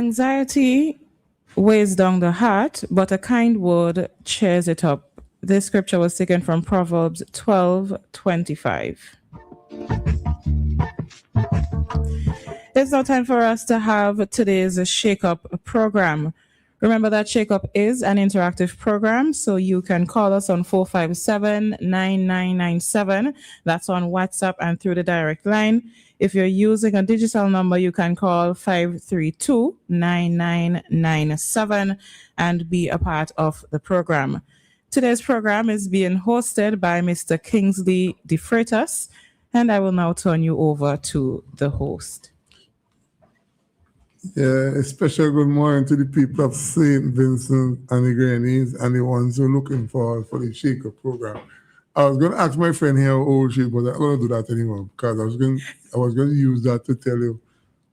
Anxiety weighs down the heart, but a kind word cheers it up. This scripture was taken from Proverbs 12:25. It's now time for us to have today's Shakeup program. Remember that Shakeup is an interactive program, so you can call us on 457-9997. That's on WhatsApp and through the direct line. If you're using a digital number, you can call 532-9997 and be a part of the program. Today's program is being hosted by Mr. Kingsley Defreitas, and I will now turn you over to the host. Yeah, a special good morning to the people of St. Vincent and the Grenadines and the ones who are looking forward for the Shakeup program. I was going to ask my friend here how old she is, but I'm not going to do that anymore because I was going to use that to tell you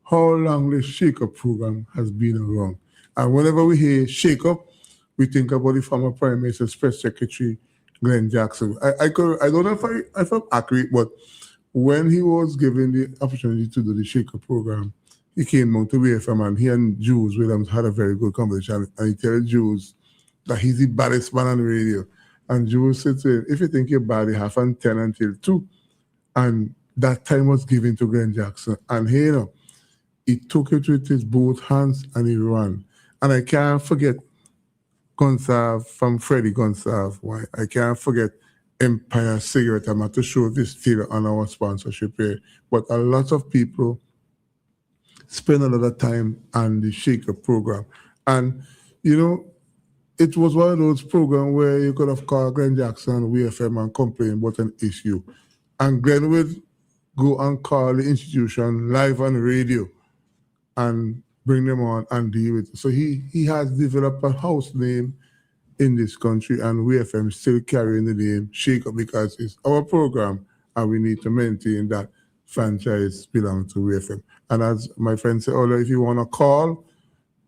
how long the Shakeup program has been around. And whenever we hear Shakeup, we think about the former Prime Minister's Press Secretary, Glenn Jackson. I don't know if I'm accurate, but when he was given the opportunity to do the Shakeup program, he came out to WEFM and he and Jules Williams had a very good conversation. And he told Jules that he's the baddest man on the radio. And Jules said to him, if you think you're bad, you have from 10 until 2. And that time was given to Glenn Jackson. And he took it with his both hands and he ran. And I can't forget Gonsalve from Freddie Gonsalve. Why? I can't forget Empire Cigarette. I'm not too sure if it's still on our sponsorship here. But a lot of people spend a lot of time on the Shakeup program. And, it was one of those programs where you could have called Glenn Jackson, WEFM, and complain about an issue. And Glenn would go and call the institution live on radio and bring them on and deal with it. So he has developed a house name in this country, and WEFM is still carrying the name Shakeup because it's our program, and we need to maintain that franchise belongs to WEFM. And as my friend said earlier, if you want to call,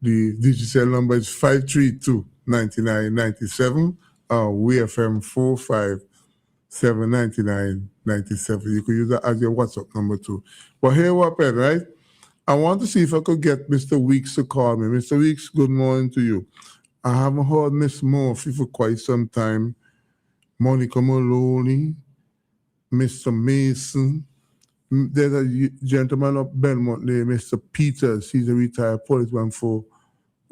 the digital number is 532-9997, WEFM 457-9997. You could use that as your WhatsApp number too. But here what happened, right? I want to see if I could get Mr. Weeks to call me. Mr. Weeks, good morning to you. I haven't heard Miss Murphy for quite some time. Monica Maloney, Mr. Mason. There's a gentleman up Belmont named Mr. Peters. He's a retired policeman for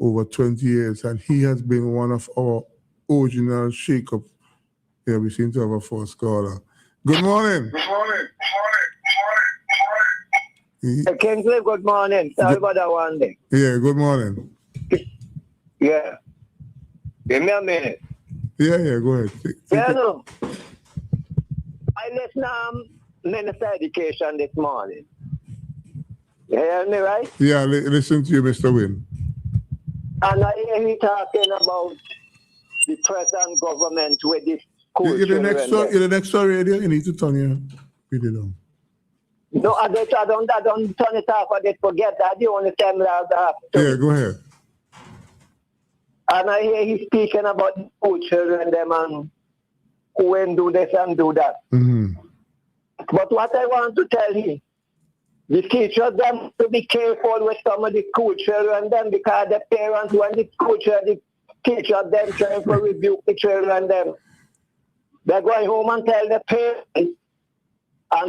over 20 years, and he has been one of our original Shakeup. Yeah, we seem to have a first caller. Good morning. Good morning. Kingsley, good morning. Sorry about that one day. Yeah, good morning. Yeah. Give me a minute. Yeah, go ahead. No. I listened Minister Education this morning. You hear me, right? Yeah, listen to you, Mr. Wynn. And I hear he talking about the present government with this school In the next radio, you need to turn your video down. No, I don't turn it off. I did forget that. The only time that I have to. Yeah, go ahead. And I hear he speaking about the school children, them and who and do this and do that. Mm-hmm. But what I want to tell you, the teachers them to be careful with some of the school children them because the parents, when the school children, the teachers them trying to rebuke the children them, they're going home and tell the parents, and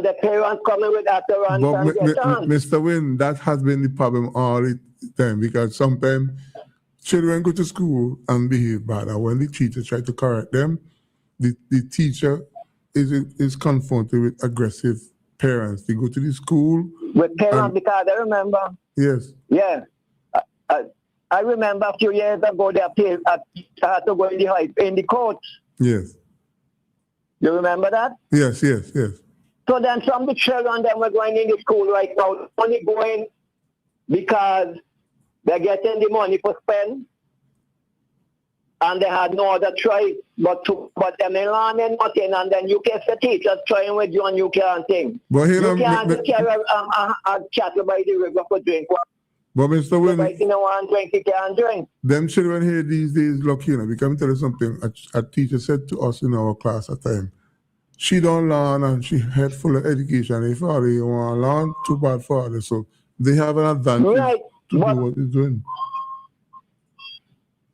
the parents coming with utterance and get on. Mr. Wynn, that has been the problem all the time because sometimes children go to school and behave bad, and when the teacher try to correct them, the teacher is confronted with aggressive parents. They go to the school. With parents, because I remember. Yes. Yeah. I remember a few years ago, they had to go in the court. Yes. You remember that? Yes. So then some of the children that were going in the school right now, only going because they're getting the money for spend. And they had no other choice but them in learning nothing, and then you can the teachers trying with you and you can't think. But you can't carry a cattle by the river for drink. But Mr. Wynn, you know, one drink you can't drink. Them children here these days, look, we can tell you something. A teacher said to us in our class at time, she don't learn and she head full of education. If you want to learn, too bad for her. So they have an advantage do what he's doing.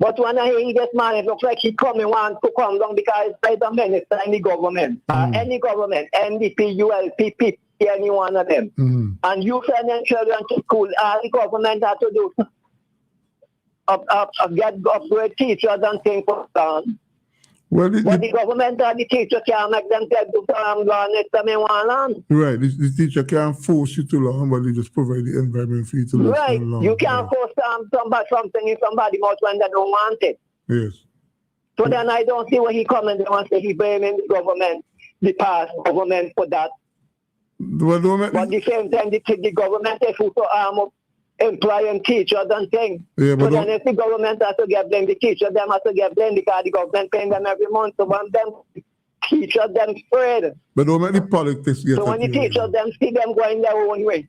But when I hear he gets mad, it looks like he wants to come down because he's a minister in the government. Any government, NDP, ULP, PP, any one of them. And you send them children to school, the government has to do get upgrade teachers and things for them. Well, but the government and the teacher can't make them tell to learn it to me one learn. Right, the teacher can't force you to learn, but they just provide the environment for you to learn. Right, you can't force something in somebody mouth when they don't want it. Yes. So then I don't see where he coming and say he blaming the government, the past government for that. But at the same time, the government is to arm up employing teachers and things. Yeah, but so then if the government has to get blame, the teachers them has to get blame because the government paying them every month. So when them teachers them spread. But don't make the politics get. So when the teachers them see them going their own way,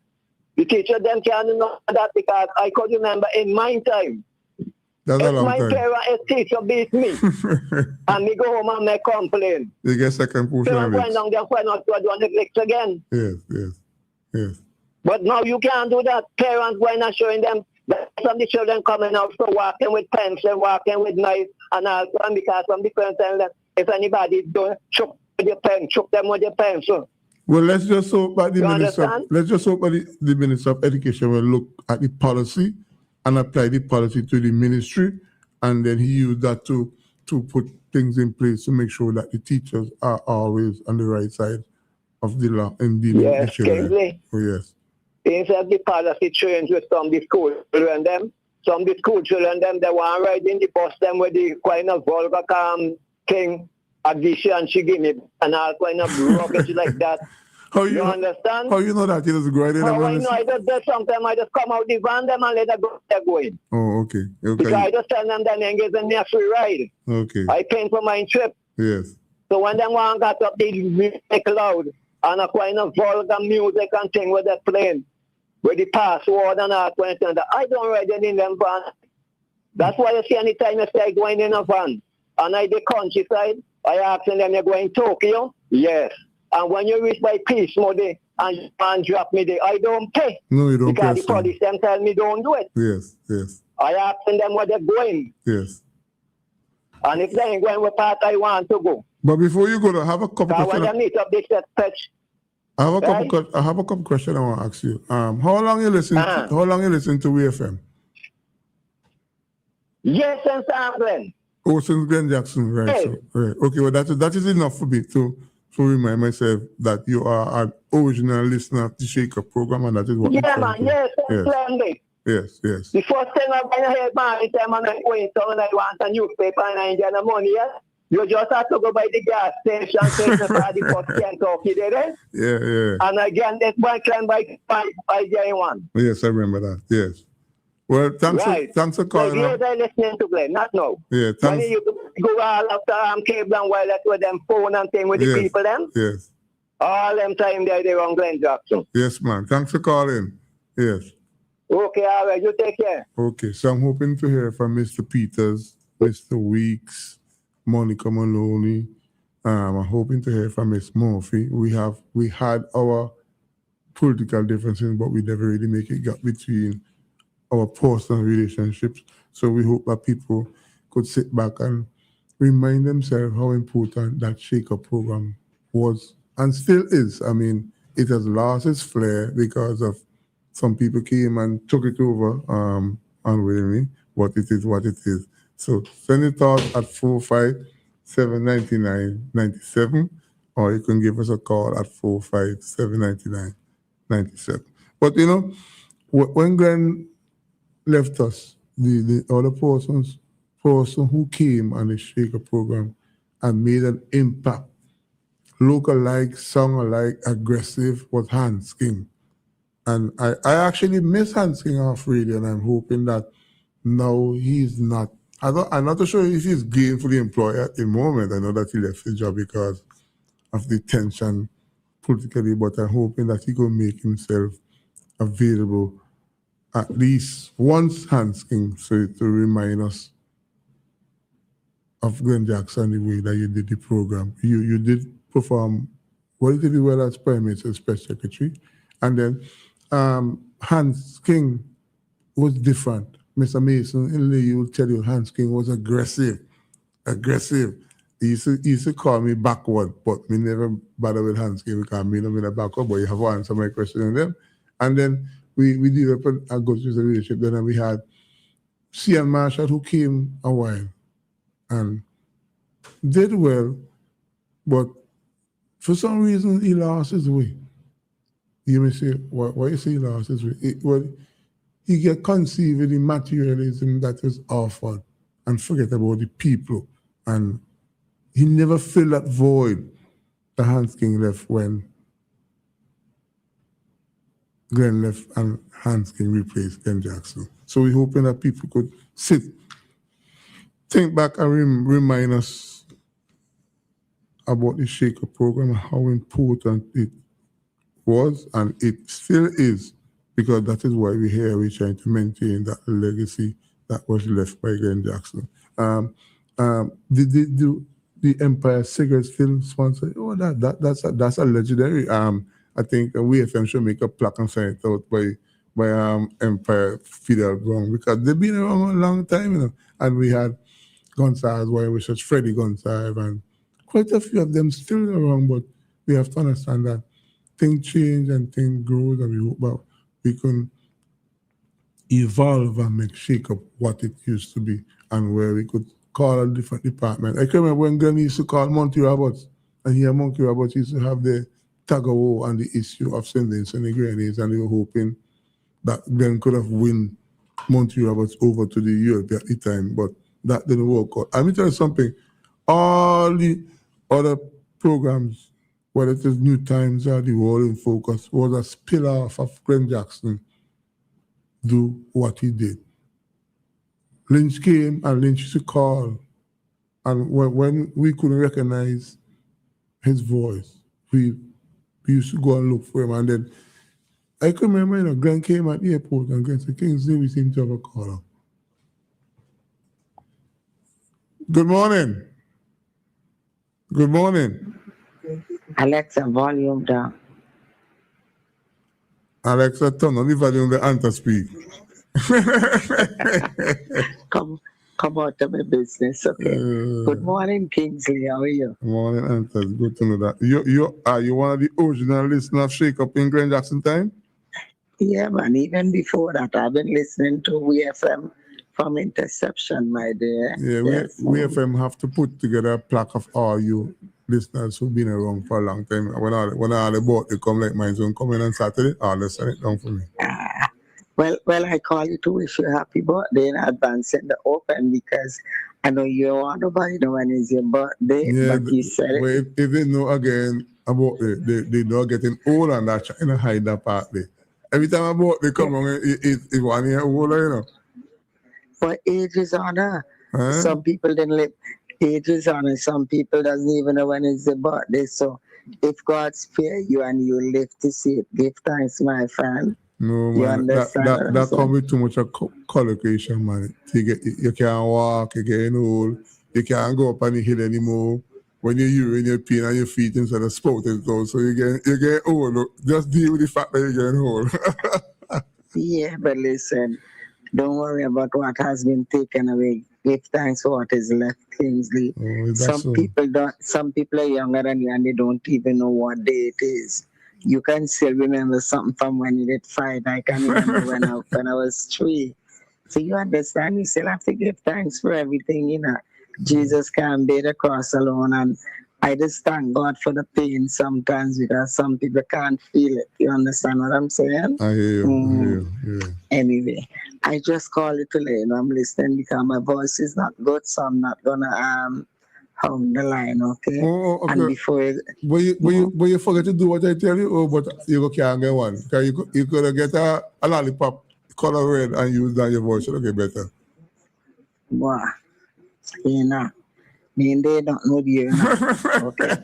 the teachers them can't know that because I could remember in my time. That's a long my time. parent teacher beat me and me go home and make complain. You get second portion of it. Going down there for not to do neglect again. Yes. But now you can't do that. Parents going and showing them that some of the children coming out for walking with pencil, walking with knife, and all and because some of the parents tell them if anybody don't choke with your pen, choke them with your pencil. Well, let's just hope that the Minister of Education will look at the policy and apply the policy to the ministry, and then he used that to put things in place to make sure that the teachers are always on the right side of the law in dealing with the children. Kingsley. Oh, yes. Instead the policy change with some of the school children them. Some of the school children them, they want to ride in the bus them with the kind of vulgar thing, addition she give me, and all kind of rubbish like that. How you understand? How you know that? You just go right in. How I know? I just sometimes I just come out the van them and let them go. They're going. Oh, okay. Because I just tell them that they give me a free ride. Okay. I pay for my trip. Yes. So when them one got up, they make loud and a kind of vulgar music and thing with that playing, with the password and all kind of that. I don't ride in them van. That's why you see anytime you say going in a van and I the countryside, I ask them, you're going to Tokyo? Yes. And when you reach by Peace Mode and drop me there, I don't pay. No, you don't pay. Because the police them tell me don't do it. Yes. I ask them where they're going. Yes. And if they ain't going with part, I want to go. But before you go, I have a couple questions. When they meet up, they said, fetch. I have a couple questions I want to ask you. How long you listen? How long you listen to WEFM? Yes, since Glen. Oh, since Glen Jackson, right? Yes. So, right. Okay, well that is enough for me to remind myself that you are an original listener of the Shakeup program, and that is what. Yeah, man. Yes, splendid. Yes. The first thing I'm going to hear, man, is I'm going to when I want a newspaper and I ain't get the money. Yeah? You just have to go by the gas station, take the party for Kentucky, did it? Yeah. And again, this one can buy J1. Yes, I remember that. Yes. Well, thanks for calling. So you're listening to Glenn, not now. Yeah, thanks. When you go all after cable and wireless with them phone and thing with the people them. Yes. All them time they're on Glenn Jackson. Yes, man. Thanks for calling. Yes. Okay, all right. You take care. Okay, so I'm hoping to hear from Mr. Peters, Mr. Weeks, Monica Maloney. I'm hoping to hear from Miss Murphy. We had our political differences, but we never really make it gap between our personal relationships. So we hope that people could sit back and remind themselves how important that Shakeup program was and still is. I mean, it has lost its flair because of some people came and took it over unwillingly, but it is what it is. So send it out at 4579997, or you can give us a call at 4579997. But you know, when Glenn left us, the other person who came on the Shakeup program and made an impact, look-alike, song-alike, aggressive, was Hans King. And I actually miss Hans King off radio, and I'm hoping that now he's not. I'm not sure if he's gainfully employed at the moment. I know that he left his job because of the tension politically, but I'm hoping that he will make himself available at least once, Hans King, so to remind us of Glenn Jackson, the way that you did the program. You did perform relatively well as Prime Minister's Press Secretary, and then Hans King was different. Mr. Mason in Lee will tell you Hans King was aggressive. He used to call me backward, but me never bother with Hans King because me not in a backward, but you have to answer my question on them. And then we developed a good relationship. Then we had C.N. Marshall who came a while and did well, but for some reason he lost his way. You may say, why you say he lost his way? He get conceived in the materialism that was offered and forget about the people. And he never filled that void that Hans King left when Glenn left and Hans King replaced Ken Jackson. So we're hoping that people could think back and remind us about the Shakeup program and how important it was and it still is, because that is why we're here. We're trying to maintain that legacy that was left by Glenn Jackson. The Empire Cigarette Film sponsor? Oh, that's a legendary. I think WEFM should make a plaque and sign it out by Empire Fidel Brown, because they've been around a long time, you know. And we had Gonzalez, where we such Freddie Gonzalez, and quite a few of them still around. But we have to understand that things change and things grow, and we hope that we can evolve and make Shakeup what it used to be, and where we could call a different department. I can remember when Glenn used to call Monty Roberts, and here Monty Roberts used to have the tug of war on the issue of St. Vincent and the Grenadines, and they were hoping that Glenn could have win Monty Roberts over to the Europe at the time, but that didn't work out. Let me tell you something, all the other programs, whether it is New Times or the World in Focus, was a spill off of Glenn Jackson do what he did. Lynch came and Lynch used to call, and when we couldn't recognize his voice, we used to go and look for him. And then I can remember, you know, Glenn came at the airport and Glenn said, Kingsley, we seem to have a caller. Good morning. Good morning. Alexa, volume down. Alexa, turn on the volume of the answer speak. Come out of my business, okay? Good morning, Kingsley. How are you? Good morning, Anthony. Good to know that. Are you one of the original listeners of Shakeup in Glenn Jackson time? Yeah, man. Even before that, I've been listening to WEFM from Interception, my dear. Yeah, yes, WEFM have to put together a plaque of all you listeners who've been around for a long time. When all the boat they come like mine, so come in on Saturday, they'll send it down for me. Well, I call you to wish you a happy birthday in advance in the open, because I know you want to buy the when is your birthday, yeah, but you said it. Well, if they know again about they know getting old and that trying to hide that part there. Every time about they come on, it 1 year older, you know. But age is honor. Huh? Some people didn't live. Age is honor. Some people doesn't even know when is their birthday. So if God spare you and you live to see it, give thanks, my friend. No, You man, understand that comes with too much of collocation, man. You can't walk, you're getting old, you can't go up on the hill anymore. When you urine, you're peeing on your feet instead of spouting out, so you get old. Look, just deal with the fact that you're getting old. Yeah, but listen, don't worry about what has been taken away. Give thanks for what is left, Kingsley. Oh, Some people are younger than you and they don't even know what day it is. You can still remember something from when you did 5. I can remember when I was 3. So you understand, you still have to give thanks for everything, you know. Jesus can't bear the cross alone, and I just thank God for the pain sometimes, because some people can't feel it. You understand what I'm saying? I hear you. Anyway, I just call it to let you know I'm listening, because my voice is not good, so I'm not gonna hum the line, okay? Oh, okay. And before But you forget to do what I tell you, but you can't get one. Because you could get a lollipop color red and use that your voice should get better. wow, you know, me and they don't know you, okay?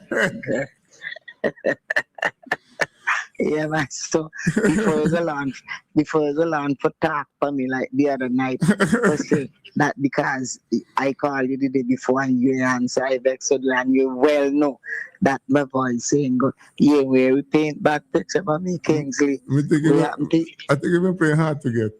Yeah, man. So before the launch for talk for me like the other night, say that because I called you the day before and you answer, I vexed you, and you well know that my voice saying good. Yeah, we paint back picture for me, Kingsley. I think you've been playing hard to get.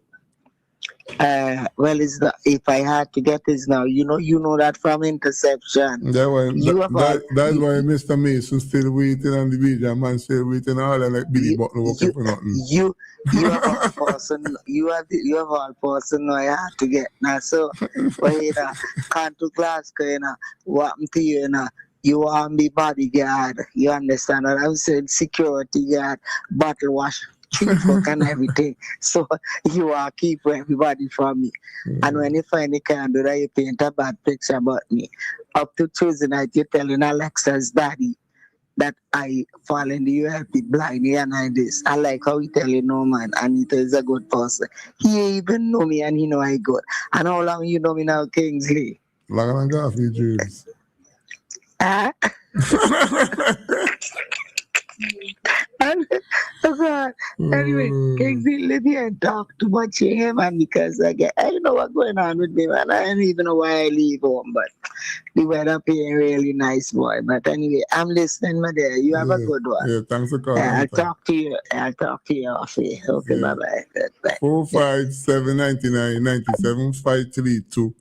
Well, it's not, if I had to get this now, you know that from interception. That's why Mr. Mason still waiting on the beach, and man still waiting all and like Billy Button working for nothing. You have all person. You have all person. No, I had to get now. So, wait, can't to class, what happened to you, You want me bodyguard. You understand what I'm saying? Security guard, bottle wash, tree fuck and everything. So you are keep everybody from me. And when you finally can do that, you paint a bad picture about me. Up to Tuesday night, you're telling Alexa's daddy that I fall in the ULP blindly and I this. I like how he tell you, no man, Anita is a good person. He even know me and he know I good. And how long you know me now, Kingsley? Long and got few dreams. And, oh God. Anyway, Kingsley, let me talk too much to him, man, because I don't know what's going on with me, man. I don't even know why I leave home, but the weather being really nice, boy. But anyway, I'm listening, my dear. You have a good one. Yeah, thanks for calling. I'll talk to you off here. Okay, bye-bye. Bye. 457-99-97,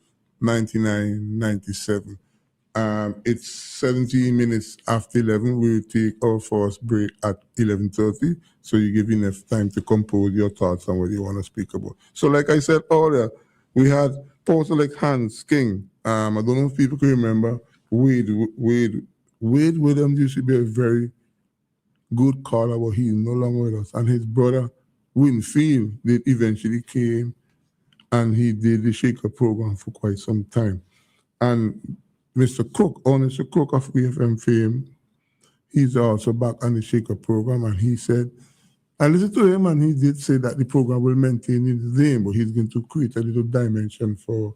532-99-97. It's 17 minutes after 11. We'll take our first break at 11:30. So you give enough time to compose your thoughts on what you want to speak about. So like I said earlier, we had also like Hans King. I don't know if people can remember Wade Williams used to be a very good caller, but he's no longer with us. And his brother Winfield did eventually came and he did the Shakeup program for quite some time. And Mr. Cook of WEFM fame, he's also back on the Shakeup program, and he said, I listened to him, and he did say that the program will maintain its name, but he's going to create a little dimension for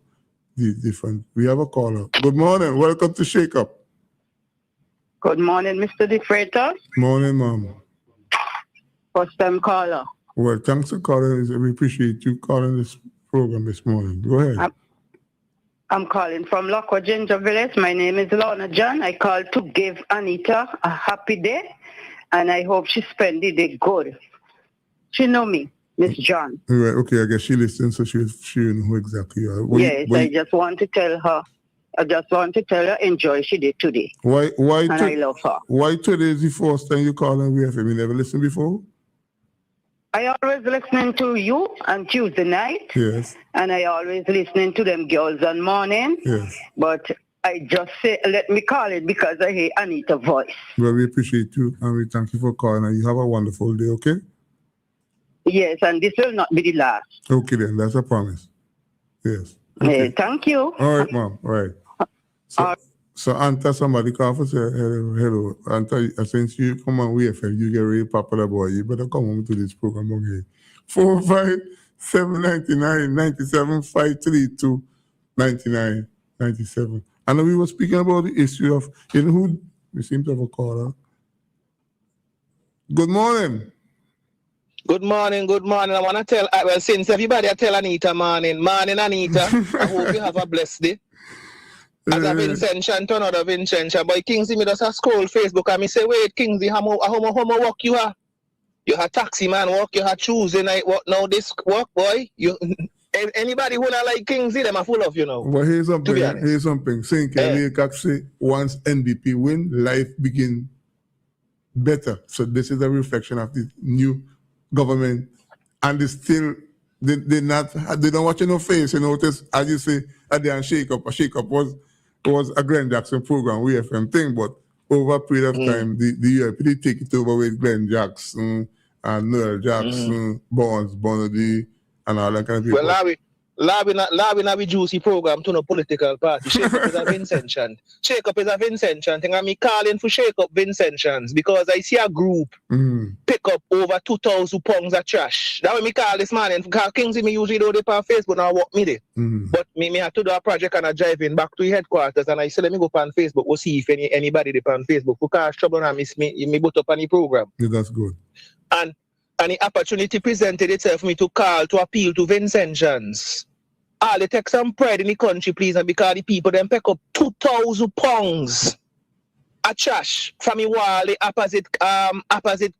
the different. We have a caller. Good morning. Welcome to Shakeup. Good morning, Mr. Defreitas. Morning, ma'am. First time caller. Well, thanks for calling. We appreciate you calling this program this morning. Go ahead. I'm calling from Lockwood Ginger Village. My name is Lorna John. I called to give Anita a happy day, and I hope she spend the day good. She know me, Miss John. Right, okay, I guess she listens, so she know who exactly you are. I just want to tell her. Enjoy she did today. I love her. Why today is the first time you call on WEFM? You never listened before? I always listening to you on Tuesday night. Yes. And I always listening to them girls on morning. Yes. But I just say, let me call it because I hear Anita's voice. Well, we appreciate you and we thank you for calling, and you have a wonderful day, okay? Yes, and this will not be the last. Okay then, that's a promise. Yes. Okay. Hey, thank you. All right, ma'am. All right. So Anta, somebody call for say hello. Anta, since you come on WEFM, you get really popular, boy. You better come on to this program again. 457-99-97, 532-99-97. And we were speaking about the issue of, who we seem to have a caller. Good morning. Good morning. I want to tell, since everybody tell Anita morning, Anita, I hope you have a blessed day. As a Vincentian, turn out a Vincentian. Boy, Kingsley, me just scroll Facebook and me say, wait, Kingsley, how much work you have? You have taxi man work, you have Tuesday night work, now this work, boy. Anybody who not like Kingsley, them are full of, Well, here's something. Saying say, once NDP win, life begin better. So this is a reflection of the new government. And they still, they don't watch no face, Just, as you say, at the Shakeup was a Glenn Jackson program, WEFM thing, but over a period of time, the ULP take it over with Glenn Jackson and Noel Jackson, Bonadi, and all that kind of people. Well, Labi na juicy program to no political party. Shakeup is a Vincentian. Shakeup is a Vincentian thing. I'm calling for Shakeup Vincentians because I see a group pick up over 2,000 pounds of trash. That way me call this morning. Because Kingsley me usually do it on Facebook and I walk me there. But me have to do a project and I drive in back to the headquarters and I say let me go on Facebook. We'll see if anybody there on Facebook who cause trouble and miss me put up on the program. Yeah, that's good. And the opportunity presented itself for me to call to appeal to Vincentians. All take some pride in the country, please, and because the people then pick up 2,000 pounds a trash from the wall, the opposite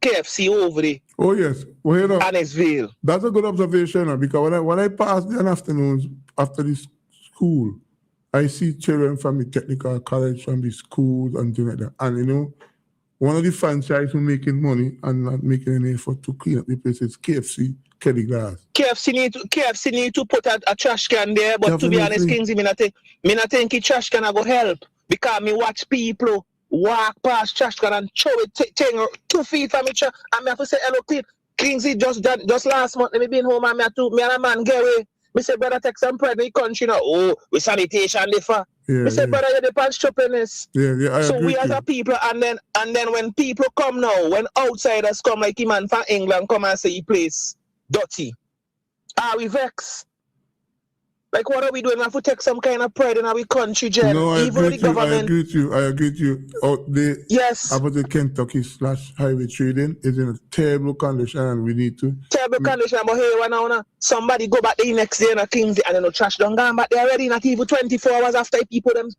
KFC over there. Oh yes. Well, you know, Annisville. that's a good observation, because when I pass the afternoons after the school, I see children from the technical college, from the schools and things like that. And you know, one of the franchises who making money and not making any effort to clean up the place is KFC, Kelly Glass. KFC need to put a trash can there, but definitely. To be honest, Kingsley, me not think the trash can go help, because me watch people walk past trash can and throw it 2 feet from each other, and me have to say hello, clean. Kingsley just last month, me been home and me and a man get away. Me say, brother, take some pride in the country now. Oh, with sanitation differ. Me say, brother, you're the punch stupidness. So we as a people, and then when people come now, when outsiders come like him and from England come and say he place dirty, are we vex? Like, what are we doing? We have to take some kind of pride in our country, Jen. No, I agree with you. I agree with you. Yes. About the Kentucky/highway trading is in a terrible condition, and we need to. Terrible condition, but here now, somebody go back the next day in a Kingsley and then no trash done gone back there already, not even 24 hours after people them.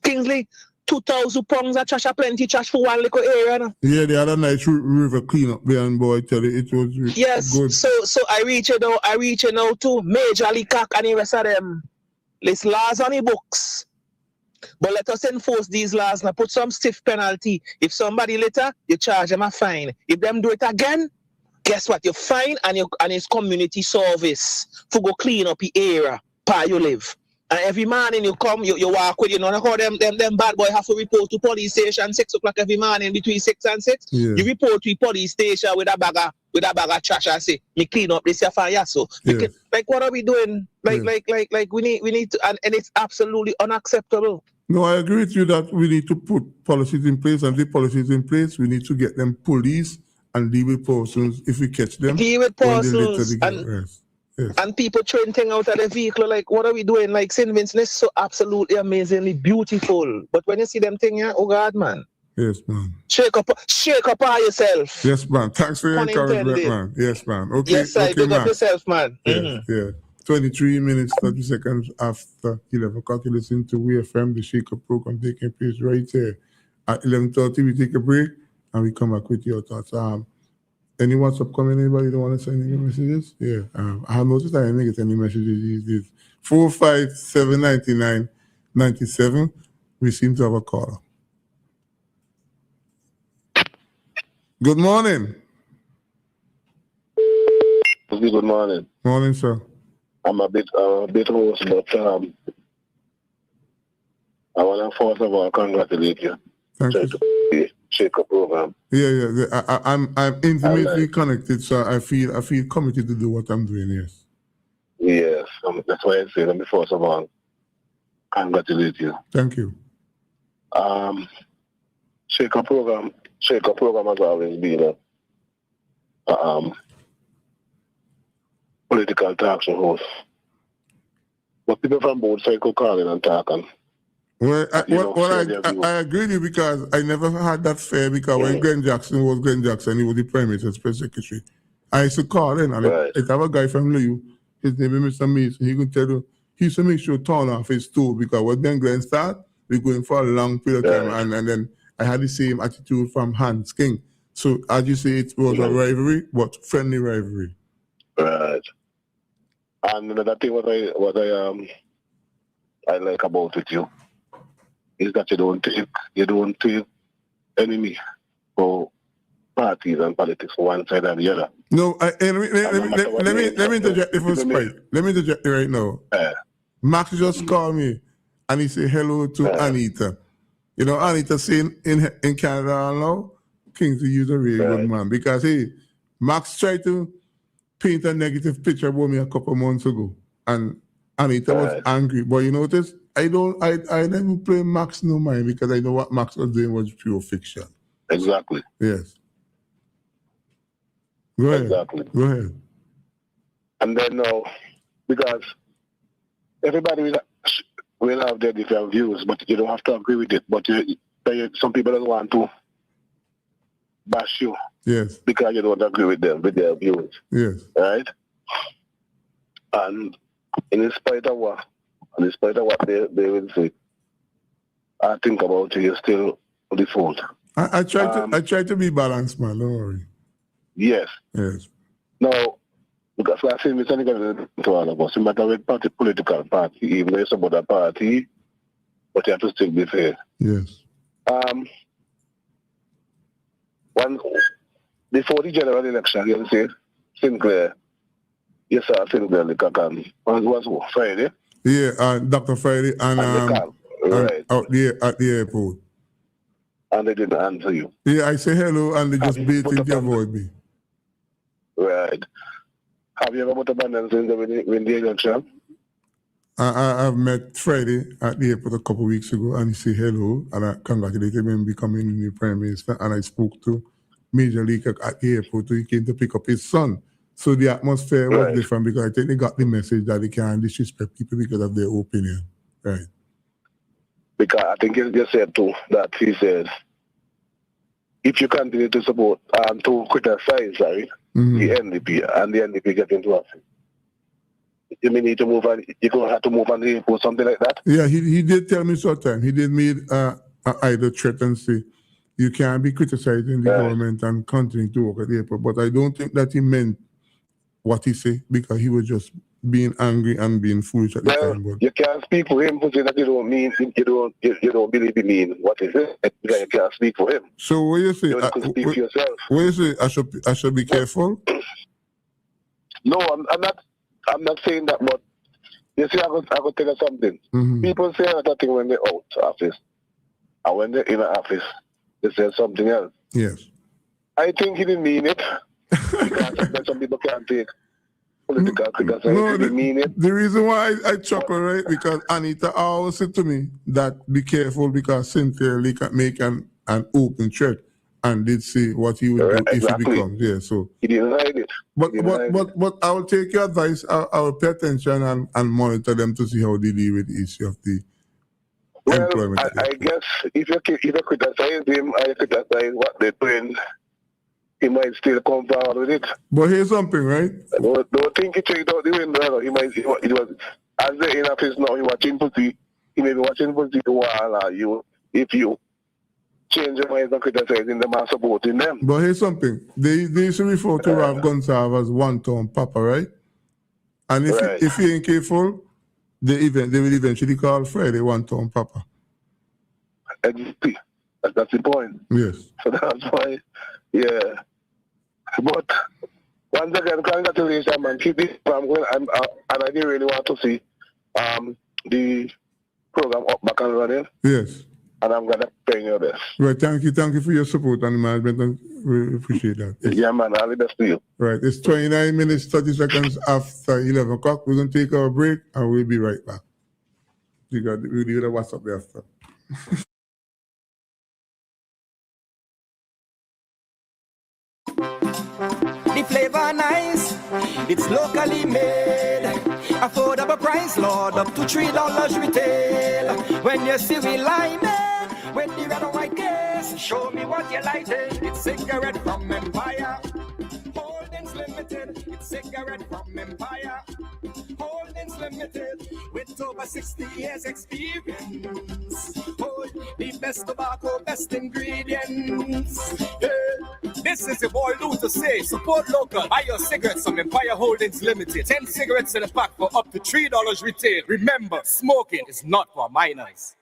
Kingsley, 2,000 pounds of trash, plenty trash for one little area. Now. Yeah, the other night river clean up there, and boy, tell you it was good. So I reach it now to Major League Cock and the rest of them. There's laws on the books. But let us enforce these laws now. Put some stiff penalty. If somebody later, you charge them a fine. If them do it again, guess what? You fine and it's community service for go clean up the area where you live. And every morning you come, you walk with, how them bad boy have to report to police station 6 o'clock every morning between 6 and 6. Yeah. You report to the police station with a bag of trash and say, me clean up this fire. So like what are we doing? Like we need to, and it's absolutely unacceptable. No, I agree with you that we need to put policies in place, and the policies in place, we need to get them police and deal with persons if we catch them. Deal with persons and people throwing things out of the vehicle. Like, what are we doing? Like, St. Vincent is so absolutely amazingly beautiful. But when you see them things here, oh God, man. Yes, man. Shake up on yourself. Yes, man. Thanks for your encouragement, man. Yes, man. Okay. Yes, I big up yourself, man. Yeah. 23 minutes, 30 seconds after 11 o'clock, you listen to WEFM, the Shakeup program taking place right here. At 11:30, we take a break and we come back with your thoughts. Any WhatsApp comment? Anybody don't want to send any messages? Yeah. I have noticed I didn't get any messages these days. 4579997. We seem to have a caller. Good morning. Good morning. Morning, sir. I'm a bit hoarse, but I want to first of all congratulate you. Thank you. The Shakeup program. Yeah. I'm intimately connected, so I feel committed to do what I'm doing. Yes. Yes, that's why I say let me first of all congratulate you. Thank you. Shakeup program has always been a political talk show host. But people from both sides could call in and talk. Well, I agree with you, because I never had that fear, because when Glenn Jackson was Glenn Jackson, he was the Prime Minister's press secretary. I used to call in, and I have a guy from Liu, his name is Mr. Mason, he could tell you, he used to make sure to turn off his stove, because when Glenn start, we're going for a long period of time, and then I had the same attitude from Hans King. So, as you say, it was a rivalry, but friendly rivalry. Right. And another thing what I like about it you is that you don't take enemy for parties and politics for one side or the other. No, let me interject the first point. Let me interject right now. Max just called me and he said hello to Anita. You know, Anita saying in Canada now, Kingsley is a really good man, because Max tried to paint a negative picture about me a couple months ago, and Anita was angry. But you notice, I never play Max no mind, because I know what Max was doing was pure fiction. Exactly. Yes. Go ahead. Exactly. Go ahead. And then now, because everybody will have their different views, but you don't have to agree with it. But some people don't want to bash you. Yes. Because you don't agree with them, with their views. Yes. Right? And in spite of what they will say, I think about you still default. I try to be balanced, man. Don't worry. Yes. Yes. Now, because I think it's only to all of us, no matter what political party, even though it's about a party, but you have to still be fair. Yes. Before the general election, you say Sinclair, yes, sir, Sinclair, was Friday. Yeah, Dr. Friday and right. out there at the airport. And they didn't answer you. Yeah, I say hello and they just baiting to avoid me. Right. Have you ever put up an answer in the election? I've met Friday at the airport a couple of weeks ago and he said hello and I congratulated him on becoming the new Prime Minister and I spoke to Major League at the airport so he came to pick up his son. So the atmosphere was different because I think they got the message that they can't disrespect people because of their opinion. Right. Because I think he just said too that he says if you continue to support and to criticize the NDP and the NDP get into office, you may need to move on. You're going to have to move on the airport, something like that. Yeah, he did tell me sometime. He did make either threat and say you can't be criticizing the government and continuing to work at the airport. But I don't think that he meant what he said because he was just being angry and being foolish at the time. But you can't speak for him for saying that you don't believe he mean what is it? You can't speak for him. So what you say? You can speak for yourself. What you say? I should be careful. No, I'm not saying that, but you see, I could tell you something. People say another thing when they're out of office, and when they're in the office, they say something else. Yes. I think he didn't mean it because some people can't take political criticism. No, he didn't mean it. The reason why I chuckle, right, because Anita always said to me that be careful because Cynthia can make an open threat. And did say what he would do if he becomes. Yeah, so he didn't hide it. But I will take your advice. I will pay attention and monitor them to see how they deal with the issue of the employment. I guess if you criticize him, I criticize what they're doing. He might still come forward with it. But here's something, right? Don't think he checked out the window. He was as they're in office now. He watching pussy. He may be watching pussy while if you change your mind and criticizing them and supporting them. But here's something. They used to refer to Ralph Gonsalves as one-town papa, right? And if he ain't careful, they will eventually call Friday one-town papa. Exactly. That's the point. Yes. So that's why, yeah. But once again, congratulations, man. Keep this program and I didn't really want to see the program up back and running. Yes. And I'm going to pay your best. Right, thank you for your support and the management, and we appreciate that. Yes. Yeah, man, all the best to you. Right, it's 29 minutes, 30 seconds after 11 o'clock. We're going to take our break and we'll be right back. We'll do the WhatsApp there after. The flavor nice, it's locally made. Affordable price, Lord, up to $3 retail. When you see we line it, with the red and white case, show me what you like it. It's cigarette from Empire. Holdings Limited, it's cigarette from Empire. Holdings Limited, with over 60 years experience. Hold the best tobacco, best ingredients. Yeah. This is your boy Lou to say, support local, buy your cigarettes from Empire Holdings Limited. 10 cigarettes in a pack for up to $3 retail. Remember, smoking is not for minors.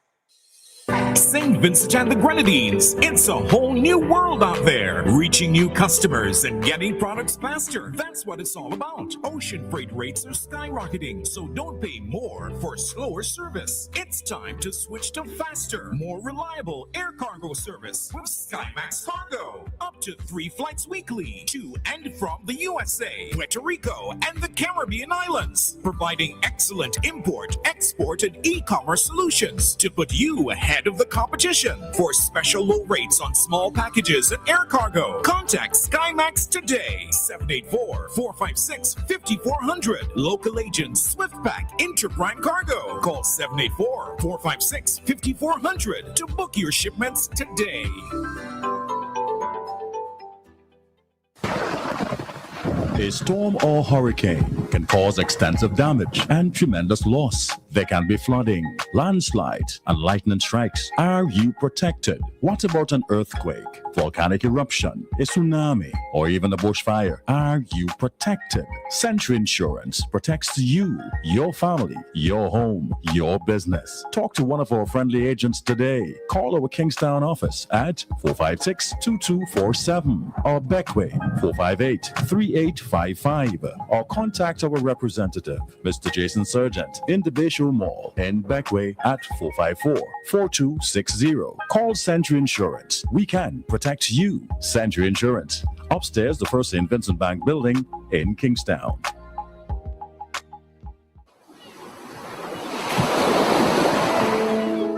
St. Vincent and the Grenadines. It's a whole new world out there, reaching new customers and getting products faster. That's what it's all about. Ocean freight rates are skyrocketing, so don't pay more for slower service. It's time to switch to faster, more reliable air cargo service with SkyMax Cargo. Up to 3 flights weekly to and from the USA, Puerto Rico, and the Caribbean islands, providing excellent import, export, and e-commerce solutions to put you ahead of the competition. For special low rates on small packages and air cargo, contact SkyMax today. 784-456-5400. Local agents SwiftPack Interprime Cargo. Call 784-456-5400 to book your shipments today. A storm or hurricane can cause extensive damage and tremendous loss. There can be flooding, landslides, and lightning strikes. Are you protected? What about an earthquake, volcanic eruption, a tsunami, or even a bushfire? Are you protected? Century Insurance protects you, your family, your home, your business. Talk to one of our friendly agents today. Call our Kingstown office at 456-2247 or Beckway 458-3855 or contact our representative, Mr. Jason Sargent, in the Bayshore Mall in Beckway at 454-4260. Call Century Insurance. We can protect you. Century Insurance. Upstairs, the First St. Vincent Bank building in Kingstown.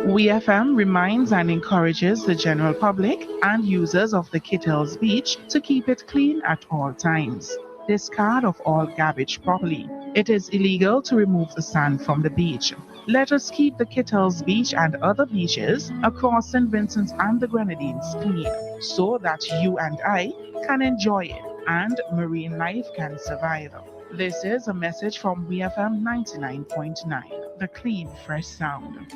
WEFM reminds and encourages the general public and users of the Kittles Beach to keep it clean at all times. Discard of all garbage properly. It is illegal to remove the sand from the beach. Let us keep the Kittles Beach and other beaches across St. Vincent and the Grenadines clean so that you and I can enjoy it and marine life can survive. This is a message from WEFM 99.9, the clean, fresh sound.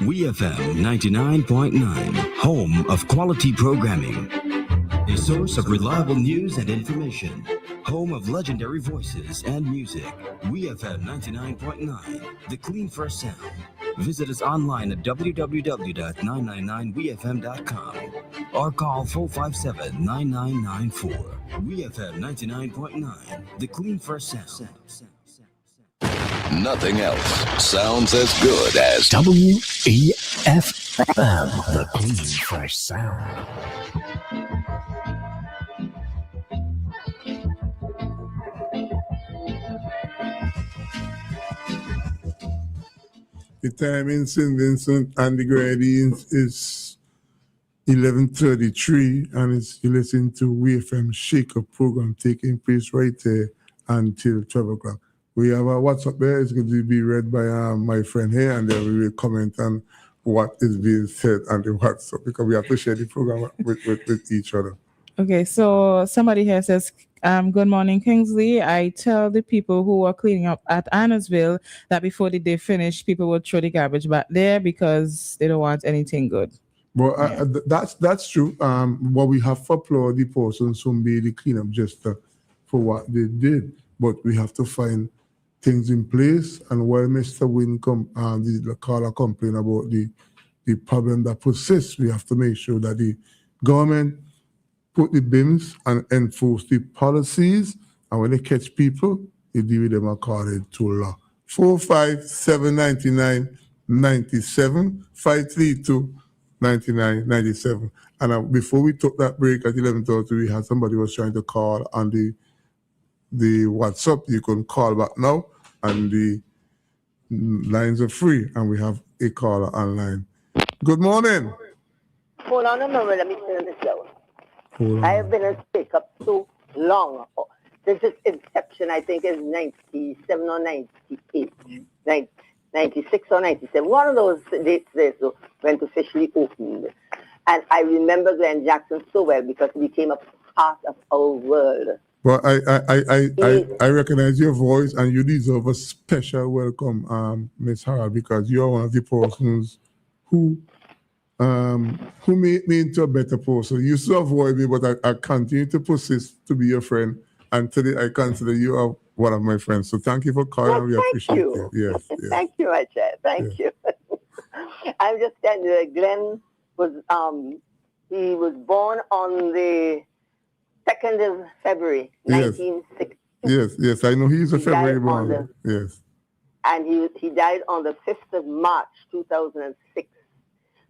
WEFM 99.9, home of quality programming. A source of reliable news and information. Home of legendary voices and music. WEFM 99.9, the clean fresh sound. Visit us online at www.999wefm.com or call 457-9994. WEFM 99.9, the clean fresh sound. Nothing else sounds as good as WEFM, the clean fresh sound. The time in St. Vincent and the Grenadines is 11:33, and you listen to WEFM Shakeup program taking place right there until 12 o'clock. We have a WhatsApp there. It's going to be read by my friend here, and then we will comment on what is being said on the WhatsApp because we have to share the program with each other. Okay, so somebody here says, good morning, Kingsley. I tell the people who are cleaning up at Annesville that before the day finish, people will throw the garbage back there because they don't want anything good. Well, that's true. What we have to applaud the persons who made the cleanup just for what they did, but we have to find things in place. And while Mr. Wynn the caller complained about the problem that persists, we have to make sure that the government put the BIMs and enforce the policies, and when they catch people, they deal with them according to law. 457-9997, 532-9997. And before we took that break at 11:30, we had somebody was trying to call on the WhatsApp. You can call back now, and the lines are free, and we have a caller online. Good morning. Hold on a moment, let me turn this down. I have been in Shakeup so long. Since its inception, I think is 97 or 98, 96 or 97. One of those dates there, so when it officially opened. And I remember Glenn Jackson so well because he became a part of our world. Well, I recognize your voice, and you deserve a special welcome, Miss Harald, because you're one of the persons who made me into a better person. You used to avoid me, but I continue to persist to be your friend. And today I consider you are one of my friends. So thank you for calling. We appreciate you. Yes. Thank you, my child. Thank you. I'm just telling you, Glenn was he was born on the 2nd of February, 1960. Yes. I know he's a February born. Yes. And he died on the 5th of March, 2006.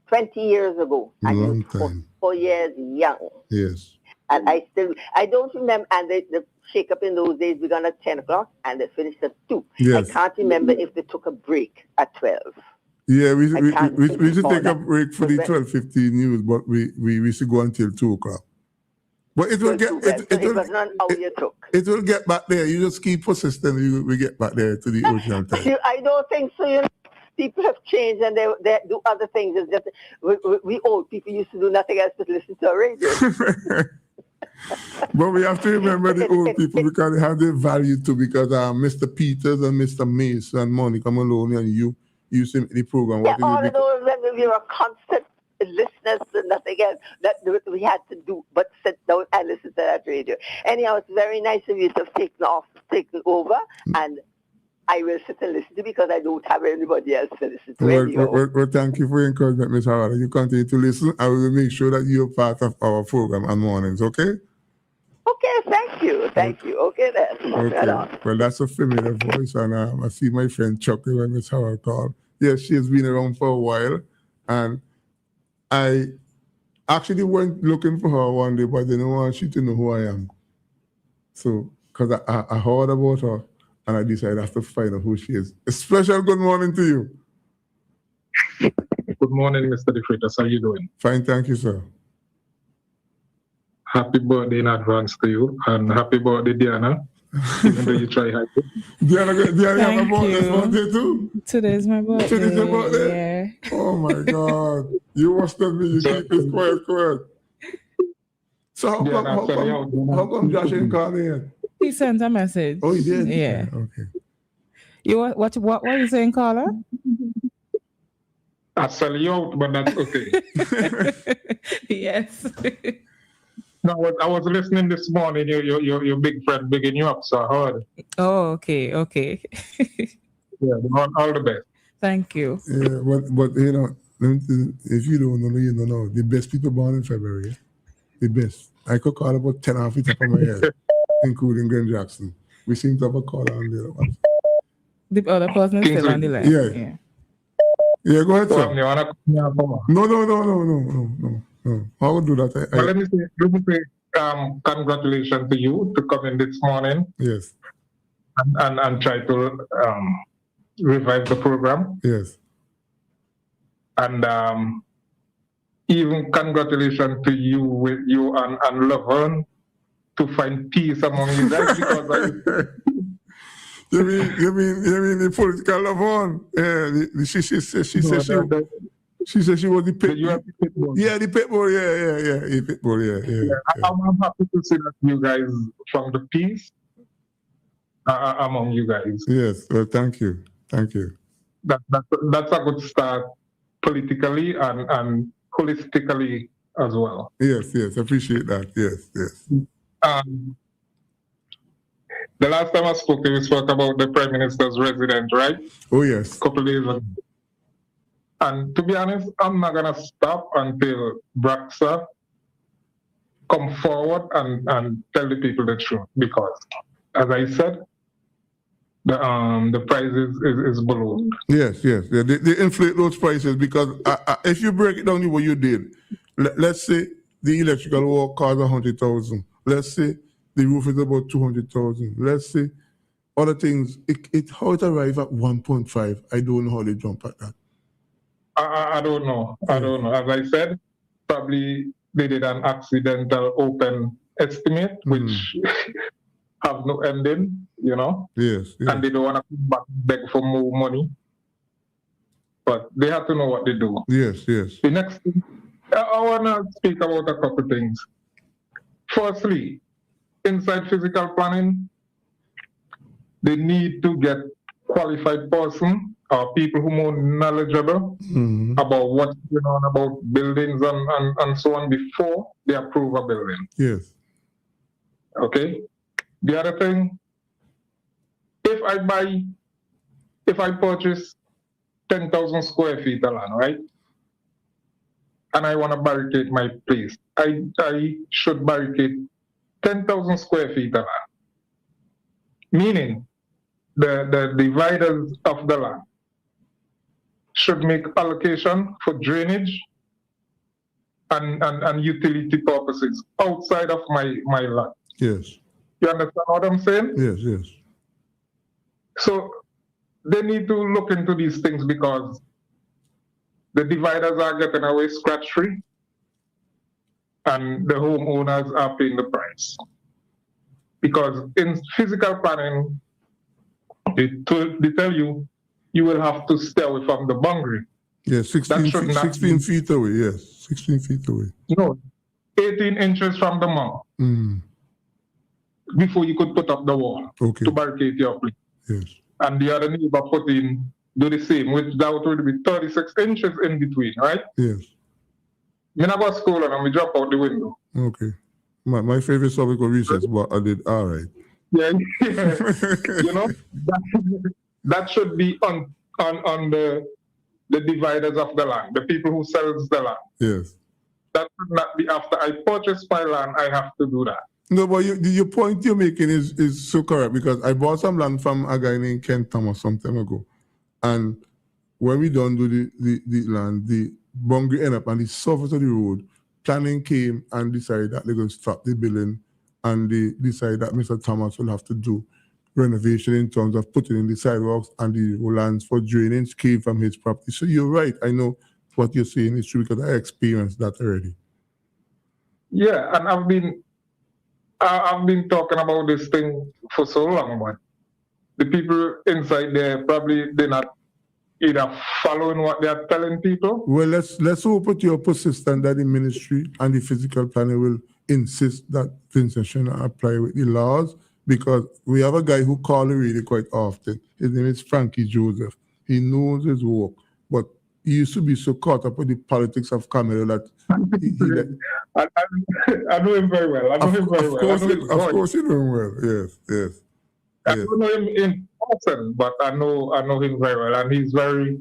20 years ago, and he was 4 years young. Yes. And I don't remember, and the Shakeup in those days began at 10 o'clock, and they finished at 2. Yes. I can't remember if they took a break at 12. Yeah, we should take a break for the 12:15 news, but we should go until 2 o'clock. But it will it will get back there. You just keep persisting, we get back there to the original time. I don't think so, you know. People have changed and they do other things. It's just we old people used to do nothing else but listen to a radio. But we have to remember the old people because they have their value too. Because Mr. Peters and Mr. Mace and Monica Maloney and you sent the program. Yeah, all of those, we were constant listeners and nothing else that we had to do but sit down and listen to that radio. Anyhow, it's very nice of you to have taken over, and I will sit and listen to because I don't have anybody else to listen to. Well, thank you for your encouragement, Ms. Howard. You continue to listen. I will make sure that you're part of our program on mornings, okay? Okay, thank you. Okay, then. Okay. Well, that's a familiar voice, and I see my friend chuckle when Ms. Howard called. Yes, she has been around for a while, and I actually went looking for her one day, but I didn't want she to know who I am. So, because I heard about her, and I decided I have to find out who she is. A special good morning to you. Good morning, Mr. Defreitas. How are you doing? Fine, thank you, sir. Happy birthday in advance to you, and happy birthday, Diana. Even though you try hard. Diana have a birthday too? Today's my birthday. Today's your birthday? Yeah. Oh my God. You must have me. You keep this quiet. So how come Josh didn't call in? He sent a message. Oh, he did? Yeah. Okay. You what are you saying, caller? I sell you out, but that's okay. Yes. No, I was listening this morning. Your big friend bigging you up, so I heard. Oh, okay. Yeah, all the best. Thank you. Yeah, but you know, if you don't know, you don't know. The best people born in February. The best. I could call about 10 off the top of my head, including Glenn Jackson. We seem to have a call on the other one. The other person is still on the line. Yeah. Yeah, go ahead, sir. No. I would do that. But let me say, congratulations to you to come in this morning. Yes. And try to revive the program. Yes. And even congratulations to you with you and Laverne to find peace among you guys because You mean the political Laverne? Yeah, she said she said she was the pit. You have the pit bull. Yeah, the pit bull. Yeah. The pit bull. Yeah. I'm happy to see that you guys found the peace among you guys. Yes. Well, thank you. That's a good start politically and holistically as well. Yes. Appreciate that. Yes. The last time I spoke to you, we spoke about the Prime Minister's residence, right? Oh, yes. A couple of days ago. And to be honest, I'm not going to stop until Braxa come forward and tell the people the truth. Because, as I said, the price is ballooned. Yes. They inflate those prices because if you break it down to what you did, let's say the electrical work costs 100,000. Let's say the roof is about 200,000. Let's say other things. How it arrive at 1.5? I don't know how they jump at that. I don't know. As I said, probably they did an accidental open estimate, which have no ending, you know? Yes. And they don't want to come back beg for more money. But they have to know what they do. Yes. The next thing, I want to speak about a couple things. Firstly, inside physical planning, they need to get qualified person or people who are more knowledgeable about what's going on about buildings and so on before they approve a building. Yes. Okay. The other thing, if I purchase 10,000 square feet of land, right? And I want to barricade my place, I should barricade 10,000 square feet of land. Meaning, the dividers of the land should make allocation for drainage and utility purposes outside of my land. Yes. You understand what I'm saying? Yes. So they need to look into these things because the dividers are getting away scratch-free and the homeowners are paying the price. Because in physical planning, they tell you will have to stay away from the boundary. Yes, 16 feet away, yes. 16 feet away. No, 18 inches from the mouth. before you could put up the wall to barricade your place. Yes. And the other neighbor do the same, which that would be 36 inches in between, right? Yes. Me not go to school and we drop out the window. Okay. My favorite subject was recess, but I did all right. Yeah. You know, that should be on the dividers of the land, the people who sells the land. Yes. That should not be after I purchase my land, I have to do that. No, but your point you're making is so correct, because I bought some land from a guy named Ken Thomas some time ago. And when we don't do the land, the boundary end up on the surface of the road, planning came and decided that they're going to stop the building, and they decided that Mr. Thomas will have to do renovation in terms of putting in the sidewalks, and the lands for drainage came from his property. So you're right. I know what you're saying is true because I experienced that already. Yeah, and I've been talking about this thing for so long, but the people inside there they're not either following what they're telling people. Well, let's hope that you're persistent that the ministry and the physical planner will insist that Vincent should not apply with the laws, because we have a guy who calls really quite often. His name is Frankie Joseph. He knows his work, but he used to be so caught up with the politics of Camelo that I know him very well. Of course, you know him well. Yes. I don't know him in person, but I know him very well, and he's very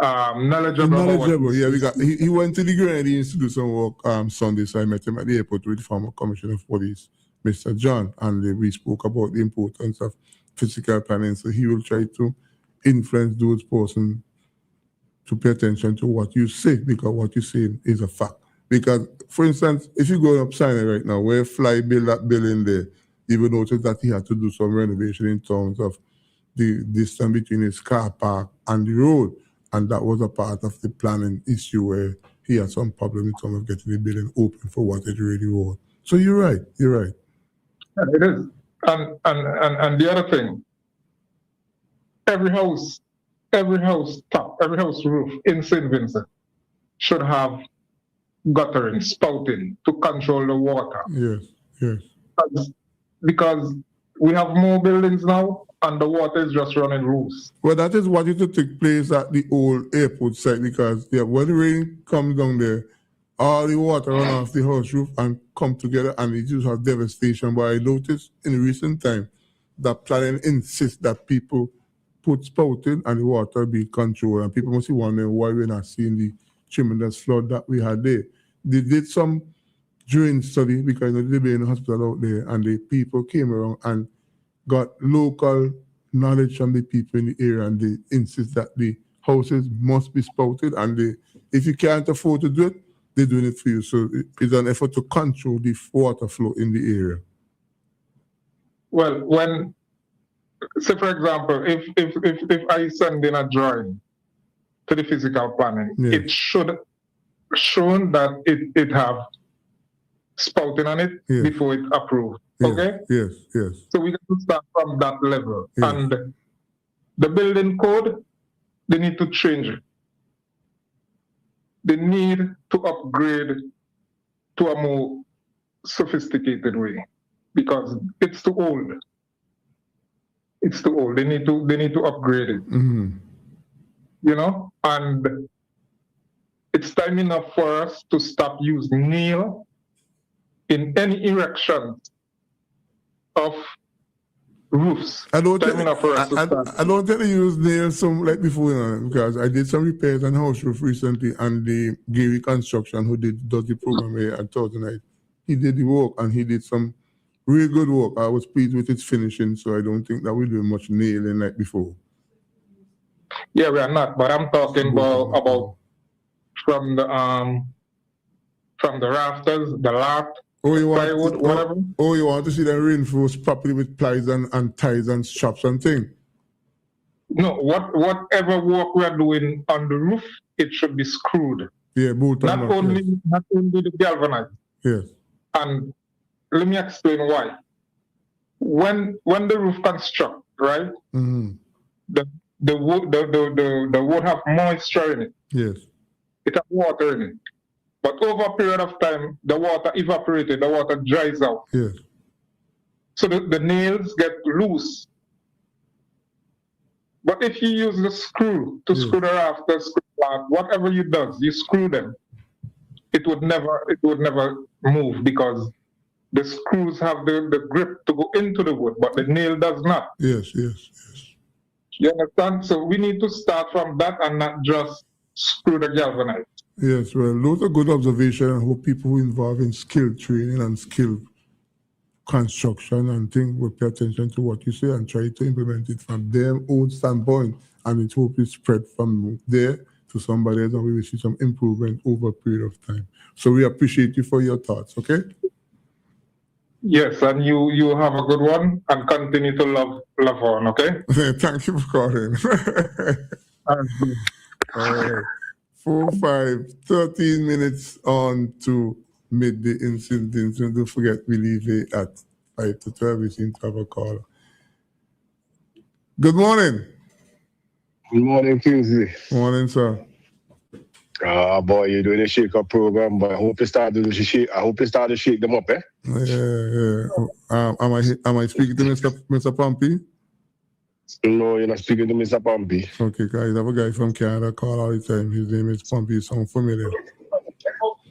knowledgeable. Yeah, he went to the Grenadines to do some work Sunday, so I met him at the airport with the former Commissioner of Police, Mr. John, and we spoke about the importance of physical planning. So he will try to influence those persons to pay attention to what you say, because what you say is a fact. Because, for instance, if you go up Sinai right now, where Fly built that building there, you will notice that he had to do some renovation in terms of the distance between his car park and the road. And that was a part of the planning issue where he had some problem in terms of getting the building open for what it really was. So you're right. Yeah, it is. And the other thing, every house roof in St. Vincent should have guttering, spouting to control the water. Yes. Because we have more buildings now and the water is just running loose. Well, that is what used to take place at the old airport site, because when the rain comes down there, all the water run off the house roof and come together, and it just have devastation. But I noticed in recent time that planning insists that people put spouting and the water be controlled, and people must be wondering why we're not seeing the tremendous flood that we had there. They did some drain study, because they were in the hospital out there, and the people came around and got local knowledge from the people in the area, and they insist that the houses must be spouted, and if you can't afford to do it, they're doing it for you. So it's an effort to control the water flow in the area. Well, say for example, if I send in a drawing to the physical planning, it should shown that it have spouting on it before it's approved. Okay? Yes. So we have to start from that level. And the building code, they need to change it. They need to upgrade to a more sophisticated way, because it's too old. It's too old. They need to upgrade it. Mm-hmm. You know? And it's time enough for us to stop using nail in any erections of roofs. I don't think they use nails like before, because I did some repairs on house roof recently, and the Gary Construction, who does the program here at Thousand, he did the work, and he did some really good work. I was pleased with its finishing, so I don't think that we'll do much nailing like before. Yeah, we are not, but I'm talking about from the rafters, the lat, plywood, whatever. Oh, you want to see them reinforced properly with plies and ties and straps and things? No, whatever work we are doing on the roof, it should be screwed. Yeah, both not only the galvanized. Yes. And let me explain why. When the roof construct, right? Mm-hmm. The wood have moisture in it. Yes. It has water in it. But over a period of time, the water evaporated, the water dries out. Yes. so the nails get loose. But if you use the screw to screw the rafter, whatever you do, you screw them, it would never move because the screws have the grip to go into the wood, but the nail does not. Yes. You understand? So we need to start from that and not just screw the galvanized. Yes, well, those are good observations. I hope people who involved in skill training and skill construction and things will pay attention to what you say and try to implement it from their own standpoint. And it hopefully spread from there to somebody else and we will see some improvement over a period of time. So we appreciate you for your thoughts, okay? Yes, and you have a good one and continue to love on, okay? Thank you for calling. All right. 13 minutes on to midday incident. Don't forget we leave it at 5 to 12. We seem to have a caller. Good morning. Good morning, Kingsley. Morning, sir. Boy, you're doing a Shakeup program, but I hope you start to shake them up, eh? Yeah. Am I speaking to Mr. Pompey? No, you're not speaking to Mr. Pompey. Okay, guys, I have a guy from Canada call all the time. His name is Pompey. Sound familiar?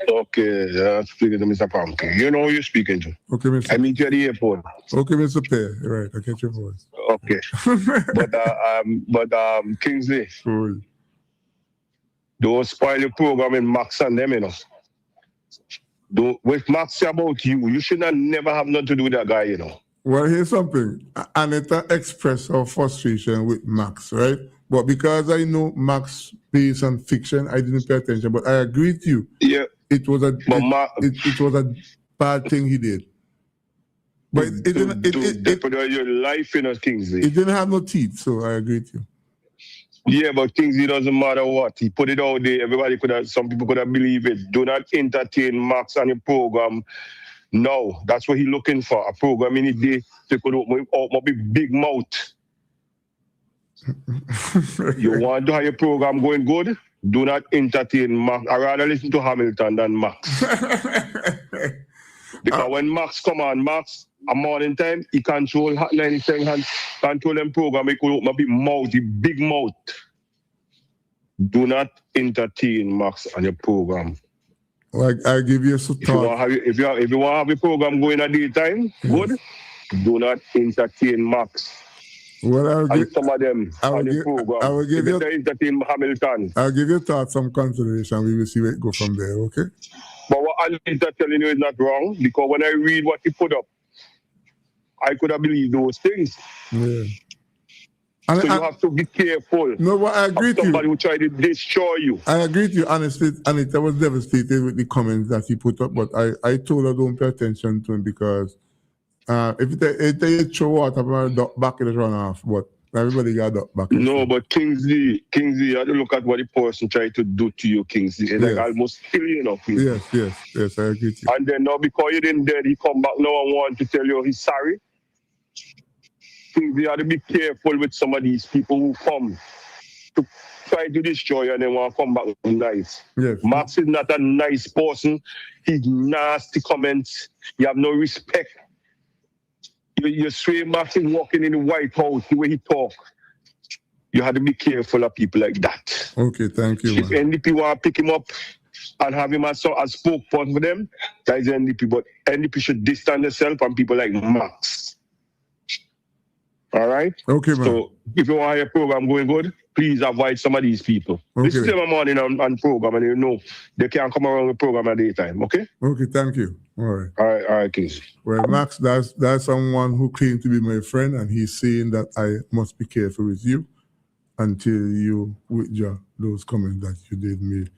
Okay, you're speaking to Mr. Pompey. You know who you're speaking to. Okay, Mr. I meet you at the airport. Okay, Mr. Pear. Right, I catch your voice. Okay. but Kingsley, don't spoil your program in Max and them, you know. With Max about you should never have nothing to do with that guy, you know. Well, here's something. Anita expressed her frustration with Max, right? But because I know Max based on fiction, I didn't pay attention. But I agree with you. Yeah. It was a bad thing he did. But it didn't put your life in us, Kingsley. It didn't have no teeth, so I agree with you. Yeah, but Kingsley doesn't matter what. He put it out there. Some people could have believed it. Do not entertain Max on your program. No, that's what he's looking for. A program in a day to could open up big mouth. You want to have your program going good? Do not entertain Max. I'd rather listen to Hamilton than Max. Because when Max come on, Max, a morning time, he control Hot 97 and control them program. He could open up big mouth. Do not entertain Max on your program. Like I give you some thought. If you want to have your program going at daytime, good. Do not entertain Max. Well, I'll give some of them on the program. I will give you entertain Hamilton. I'll give your thoughts some consideration. We will see where it go from there. Okay. But what Anita telling you is not wrong because when I read what he put up, I could have believed those things. Yeah. So you have to be careful. No, but I agree with you. Somebody who tried to destroy you. I agree with you, honestly. Anita was devastated with the comments that he put up, but I told her don't pay attention to him because if they throw out about back in the runoff, but everybody got duck back. No, but Kingsley, you have to look at what the person tried to do to you, Kingsley. It's like almost kill you, know. Yes, I agree with you. And then now because you didn't dead, he come back now and want to tell you he's sorry. You have to be careful with some of these people who come to try to destroy you and then want to come back nice. Yes. Max is not a nice person. He's nasty comments. You have no respect. You say Max is walking in the White House, the way he talk. You have to be careful of people like that. Okay, thank you. If NDP want to pick him up and have him as spokesperson for them, that is NDP. But NDP should distance themselves from people like Max. All right? Okay, man. So if you want your program going good, please avoid some of these people. Okay. Listen to them morning on program and you know they can't come around the program at daytime, okay? Okay, thank you. All right. All right, Kingsley. Well, Max, that's someone who claimed to be my friend, and he's saying that I must be careful with you until you withdraw those comments that you did make.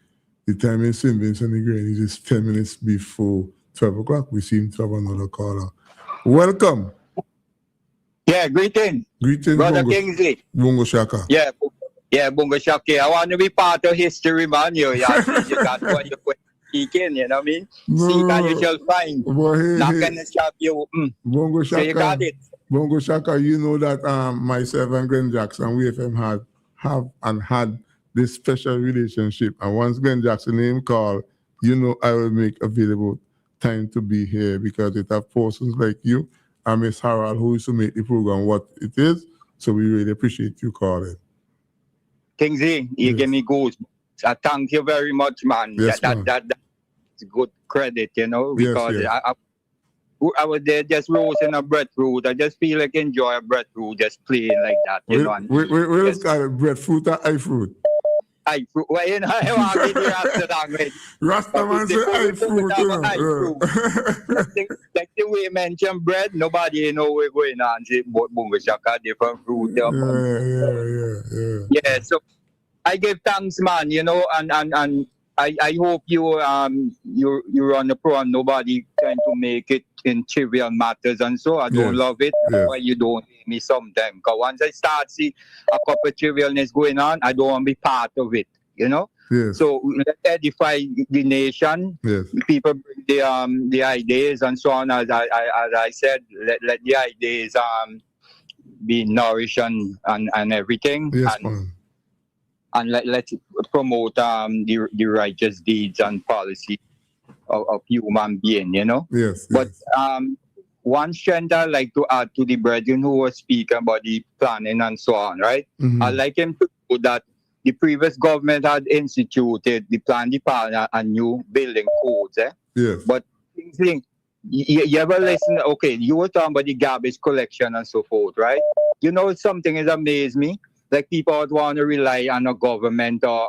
The time in St. Vincent and Grenadines is 10 minutes before 12 o'clock. We seem to have another caller. Welcome. Yeah, greeting. Greeting, Brother Bongo, Kingsley. Bongo Shaka. Yeah, Bongo Shaka. I want to be part of history, man. You got what you put in, you know what I mean? No. See that you shall find. Not gonna stop you. Bongo Shaka. So you got it. Bongo Shaka, you know that myself and Glenn Jackson, WEFM had this special relationship. And once Glenn Jackson name call, you know I will make available time to be here because it have persons like you and Miss Harold, who used to make the program what it is. So we really appreciate you calling. Kingsley, you give me goosebumps. Thank you very much, man. Yes, That's good credit, because yes. I was there just roasting a breadfruit. I just feel like enjoy a breadfruit, just plain like that, Where is it? Breadfruit or iFruit? iFruit. Well, I want to be the Rasta language. Rasta man say iFruit, Like the way you mentioned bread, nobody know we're going on. Say, bunga shaka, different fruit. Yeah, so I give thanks, man, and I hope you run the program. Nobody trying to make it in trivial matters, and so I don't love it. That's why you don't hear me sometimes. Because once I start see a couple of trivialness going on, I don't want to be part of it. So let's edify the nation. People bring the ideas and so on. As I said, let the ideas be nourished and everything. And let's promote the righteous deeds and policy of human being, But one strength I like to add to the brethren who was speaking about the planning and so on, right? I like him to know that the previous government had instituted the plan department and new building codes, But you ever listen? Okay, you were talking about the garbage collection and so forth, right? Something has amazed me. Like people would want to rely on a government or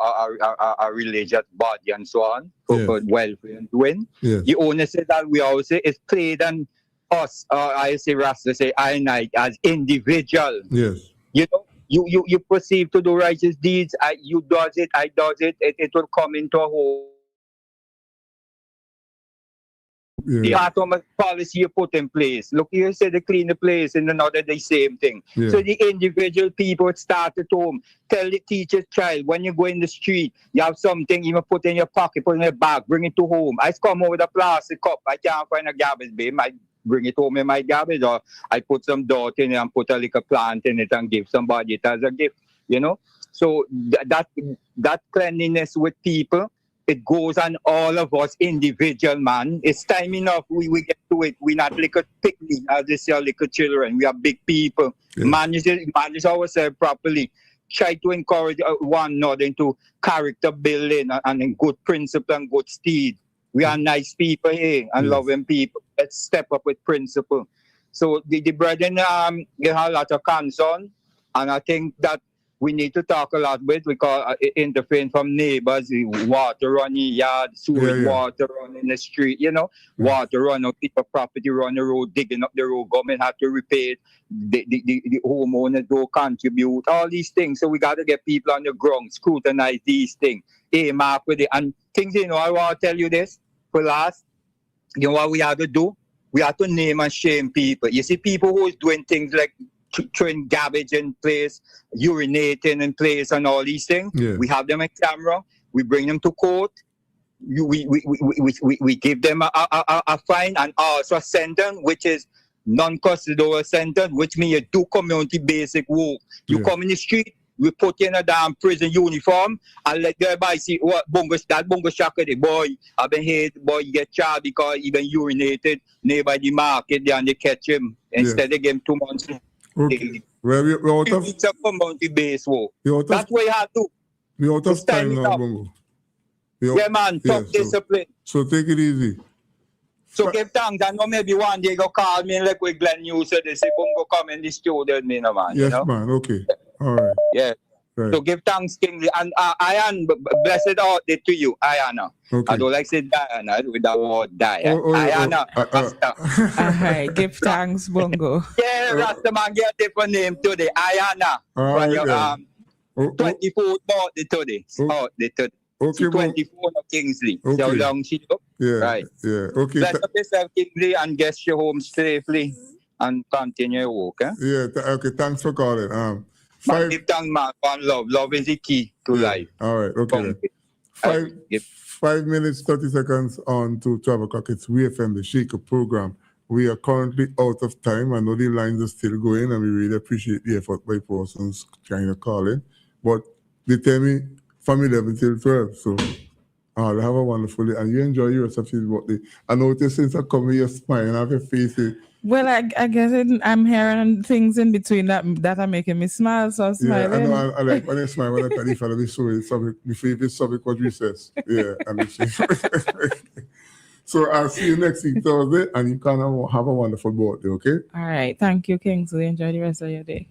a religious body and so on for welfare and doing. The onus is that we always say is played on us, I say Rasta say I as individual. You proceed to do righteous deeds. You does it, I does it. It will come into a whole. The automatic policy you put in place. Look, you said to clean the place, and another the same thing. So the individual people start at home. Tell the teacher's child when you go in the street, you have something you put in your pocket, put in your bag, bring it to home. I come home with a plastic cup. I can't find a garbage bin. I bring it home in my garbage, or I put some dirt in it and put a little plant in it and give somebody it as a gift. So that cleanliness with people. It goes on all of us individual, man. It's time enough we get to it. We're not like a picnic, as they say, like children. We are big people. Manage ourselves properly. Try to encourage one another into character building and good principle and good steed. We are nice people here and loving people. Let's step up with principle. So the brethren they have a lot of concern, and I think that we need to talk a lot with because interfering from neighbors, water run in the yard, sewage water run in the street, water run out people property, run the road, digging up the road, government have to repair it, the homeowners don't contribute, all these things. So we got to get people on the ground, scrutinize these things, aim up with it. And things, I want to tell you this for last, what we have to do? We have to name and shame people. You see people who is doing things like throwing garbage in place, urinating in place, and all these things. We have them on camera. We bring them to court. We give them a fine and also a sentence, which is non-custodial sentence, which means you do community basic work. You come in the street, we put you in a damn prison uniform and let everybody see what bunga shaka the boy. I've been here, boy, you get charged because he been urinated nearby the market there and they catch him. Instead they give him 2 months. Okay. Well, we're out of community-based work. That's what you have to. We're out of time now, Bongo. Man, tough discipline. So take it easy. So give thanks. I know maybe one day go call me like with Glenn News, so they say, Bongo come in the studio, man. Yes, man. Okay. All right. Yeah. Right. So give thanks, Kingsley. And Ayan, blessed all day to you, Ayana. Okay. I don't like say Diana with that word Diana. Ayana. All right. Give thanks, Bongo. Yeah, Rasta man get a different name today. Ayana. All your right, 24th birthday today. Oh, the today. Okay, 24th of Kingsley. Okay. So long she go. Yeah. Right. Yeah. Okay. Bless up yourself, Kingsley, and get you home safely and continue your work. Yeah. Okay. Thanks for calling. Give thanks, man. One love. Love is the key to life. All right. Okay. 5 minutes, 30 seconds on to 12 o'clock. It's WEFM, the Shakeup program. We are currently out of time. I know the lines are still going, and we really appreciate the effort by persons trying to call in. But they tell me from 11 till 12. So they have a wonderful day. And you enjoy yourself. I noticed since I come here, you're smiling, have your face. Well, I guess I'm hearing things in between that are making me smile, so I'm smiling. Yeah, I know. I like when I smile when I tell if I be so my favorite subject was recess. Yeah, and so I'll see you next week Thursday, and you can have a wonderful birthday. Okay. All right. Thank you, Kingsley. Enjoy the rest of your day.